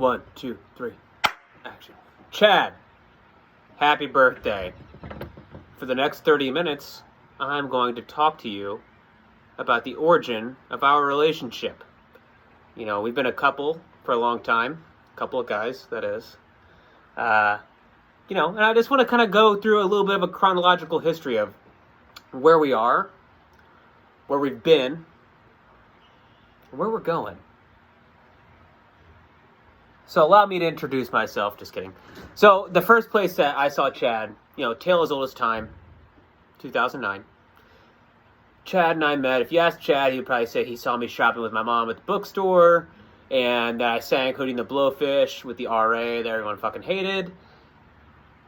1, 2, 3, action. Chad, happy birthday. For the next 30 minutes, I'm going to talk to you about the origin of our relationship. You know, we've been a couple for a long time. A couple of guys, that is. And I just want to kind of go through a little bit of a chronological history of where we are, where we've been, and where we're going. So allow me to introduce myself. Just kidding. So the first place that I saw Chad, tale as old as time, 2009. Chad and I met. If you ask Chad, he would probably say he saw me shopping with my mom at the bookstore, and that I sang Hootie and the Blowfish with the RA that everyone fucking hated.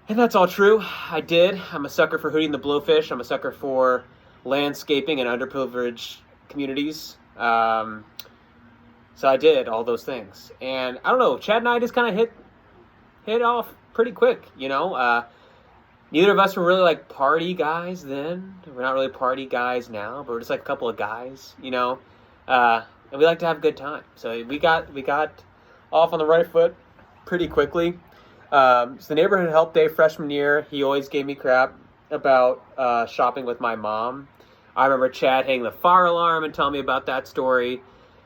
And that's all true. I did. I'm a sucker for Hootie and the Blowfish. I'm a sucker for landscaping and underprivileged communities. So I did all those things. And I don't know, Chad and I just kind of hit off pretty quick, Neither of us were really like party guys then. We're not really party guys now, but we're just like a couple of guys, And we like to have a good time. So we got off on the right foot pretty quickly. So the neighborhood help day freshman year, he always gave me crap about shopping with my mom. I remember Chad hitting the fire alarm and telling me about that story.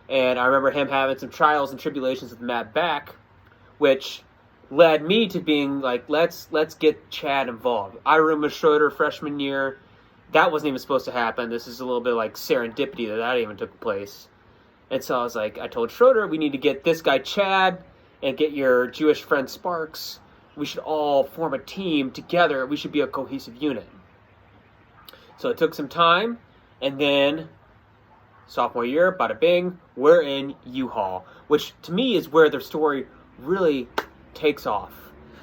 And I remember him having some trials and tribulations with Matt Back, which led me to being like, let's get Chad involved. I roomed with Schroeder freshman year. That wasn't even supposed to happen. This is a little bit like serendipity that even took place. And so I told Schroeder, we need to get this guy Chad and get your Jewish friend Sparks. We should all form a team together. We should be a cohesive unit. So it took some time, and then sophomore year, bada bing, we're in U-Haul, which to me is where the story really takes off.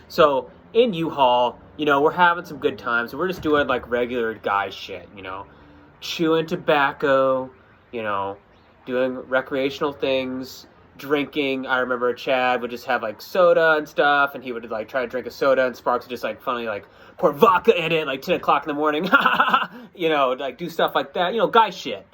So in U-Haul, we're having some good times. We're just doing like regular guy shit, chewing tobacco, doing recreational things, drinking. I remember Chad would just have like soda and stuff, and he would like try to drink a soda, and Sparks would just like funnily like pour vodka in it like 10 o'clock in the morning, like do stuff like that, guy shit.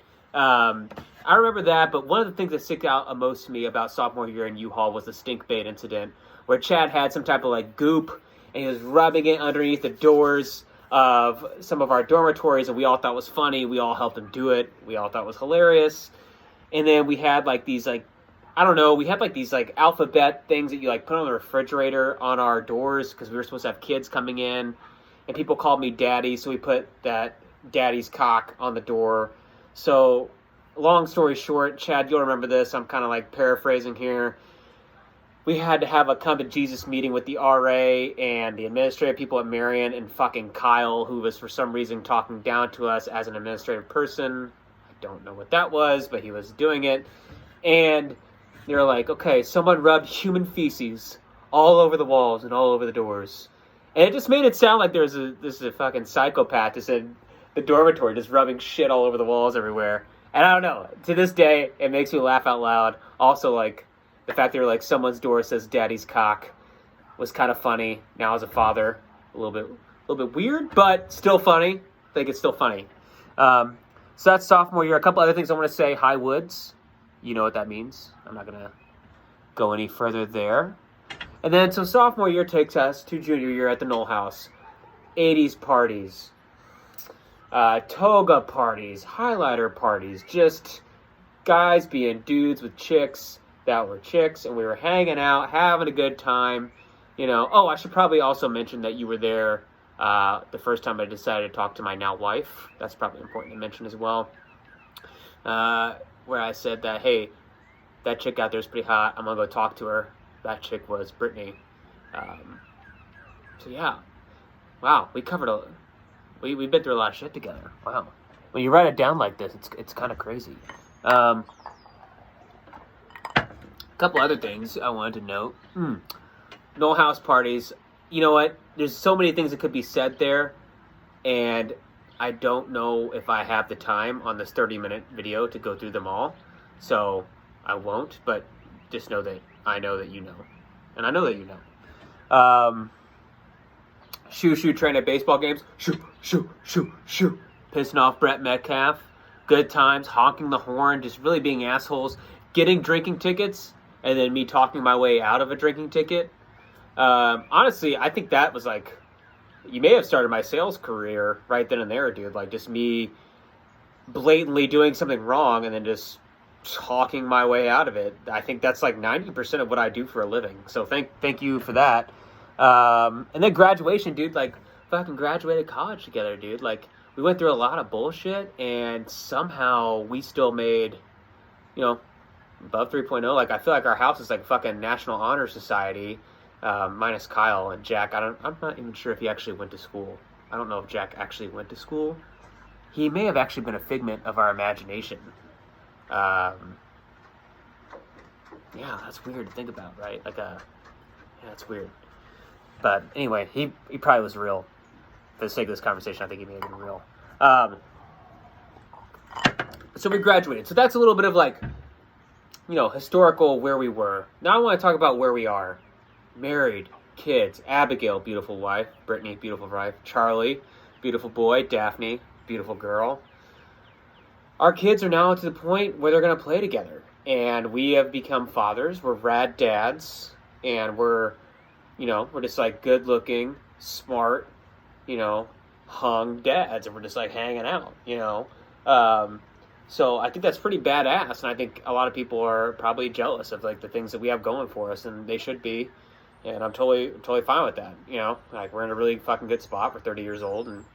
I remember that, but one of the things that stick out most to me about sophomore year in U-Haul was the stink bait incident, where Chad had some type of like goop, and he was rubbing it underneath the doors of some of our dormitories, and we all thought it was funny. We all helped him do it. We all thought it was hilarious. And then we had like these like, we had like these like alphabet things that you like put on the refrigerator on our doors because we were supposed to have kids coming in, and people called me daddy, so we put that daddy's cock on the door. So long story short, Chad, you'll remember this, I'm kind of like paraphrasing here. We had to have a come to Jesus meeting with the RA and the administrative people at Marion, and fucking Kyle, who was for some reason talking down to us as an administrative person. I don't know what that was, but he was doing it. And they were like, okay, someone rubbed human feces all over the walls and all over the doors. And it just made it sound like this is a fucking psychopath just in the dormitory just rubbing shit all over the walls everywhere. And I don't know, to this day, it makes me laugh out loud. Also, like, the fact that like someone's door says daddy's cock was kind of funny. Now as a father, a little bit weird, but still funny. I think it's still funny. So that's sophomore year. A couple other things I want to say. High Woods. You know what that means. I'm not going to go any further there. And then, so sophomore year takes us to junior year at the Knoll House. 80s parties. Toga parties. Highlighter parties. Just guys being dudes with chicks that were chicks. And we were hanging out, having a good time. Oh, I should probably also mention that you were there the first time I decided to talk to my now wife. That's probably important to mention as well. Where I said that, hey, that chick out there is pretty hot. I'm going to go talk to her. That chick was Brittany. So yeah. Wow, we covered we've been through a lot of shit together. Wow. When you write it down like this, it's kind of crazy. A couple other things I wanted to note. Knoll House parties. You know what? There's so many things that could be said there, and I don't know if I have the time on this 30-minute video to go through them all, so I won't, but just know that I know that you know, and I know that you know. Shoo train at baseball games. Shoo. Pissing off Brett Metcalf. Good times, honking the horn, just really being assholes. Getting drinking tickets and then me talking my way out of a drinking ticket. Honestly, I think that was like, you may have started my sales career right then and there, dude. Like just me blatantly doing something wrong and then just talking my way out of it. I think that's like 90% of what I do for a living. So thank you for that. And then graduation, dude, like fucking graduated college together, dude. Like we went through a lot of bullshit and somehow we still made, above 3.0. Like I feel like our house is like fucking National Honor Society, minus Kyle and Jack. I'm not even sure if he actually went to school. I don't know if Jack actually went to school. He may have actually been a figment of our imagination. Yeah, that's weird to think about, right? Yeah, it's weird. But anyway, he probably was real. For the sake of this conversation, I think he may have been real. So we graduated. So that's a little bit of like, historical where we were. Now I want to talk about where we are. Married, kids, Abigail, beautiful wife, Brittany, beautiful wife, Charlie, beautiful boy, Daphne, beautiful girl. Our kids are now to the point where they're going to play together. And we have become fathers. We're rad dads. And we're just like good looking, smart, hung dads. And we're just like hanging out, So I think that's pretty badass. And I think a lot of people are probably jealous of like the things that we have going for us. And they should be. And I'm totally fine with that. Like we're in a really fucking good spot. We're 30 years old and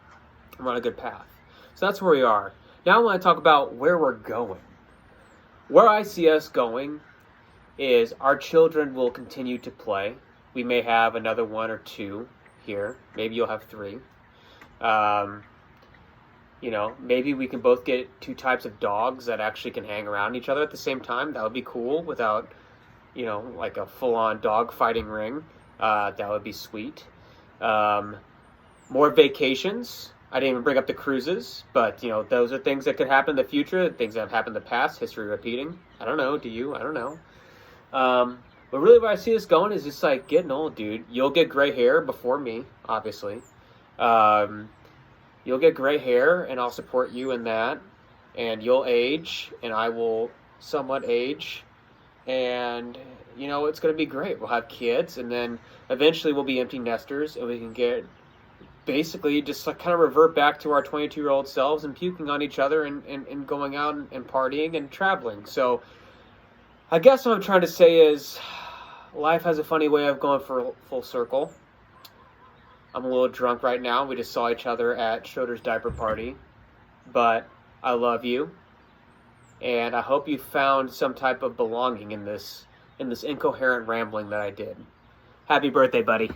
we're on a good path. So that's where we are. Now I want to talk about where we're going. Where I see us going is our children will continue to play. We may have another one or two here. Maybe you'll have three. Maybe we can both get two types of dogs that actually can hang around each other at the same time. That would be cool without, like a full-on dog fighting ring. That would be sweet. More vacations. I didn't even bring up the cruises, but, those are things that could happen in the future, things that have happened in the past, history repeating. I don't know. Do you? I don't know. But really where I see this going is just, like, getting old, dude. You'll get gray hair before me, obviously. You'll get gray hair, and I'll support you in that. And you'll age, and I will somewhat age. And, it's going to be great. We'll have kids, and then eventually we'll be empty nesters, and we can get... basically just like kind of revert back to our 22-year-old selves and puking on each other and going out and partying and traveling. So I guess what I'm trying to say is life has a funny way of going for full circle. I'm a little drunk right now. We just saw each other at Schroeder's diaper party. But I love you. And I hope you found some type of belonging in this incoherent rambling that I did. Happy birthday, buddy.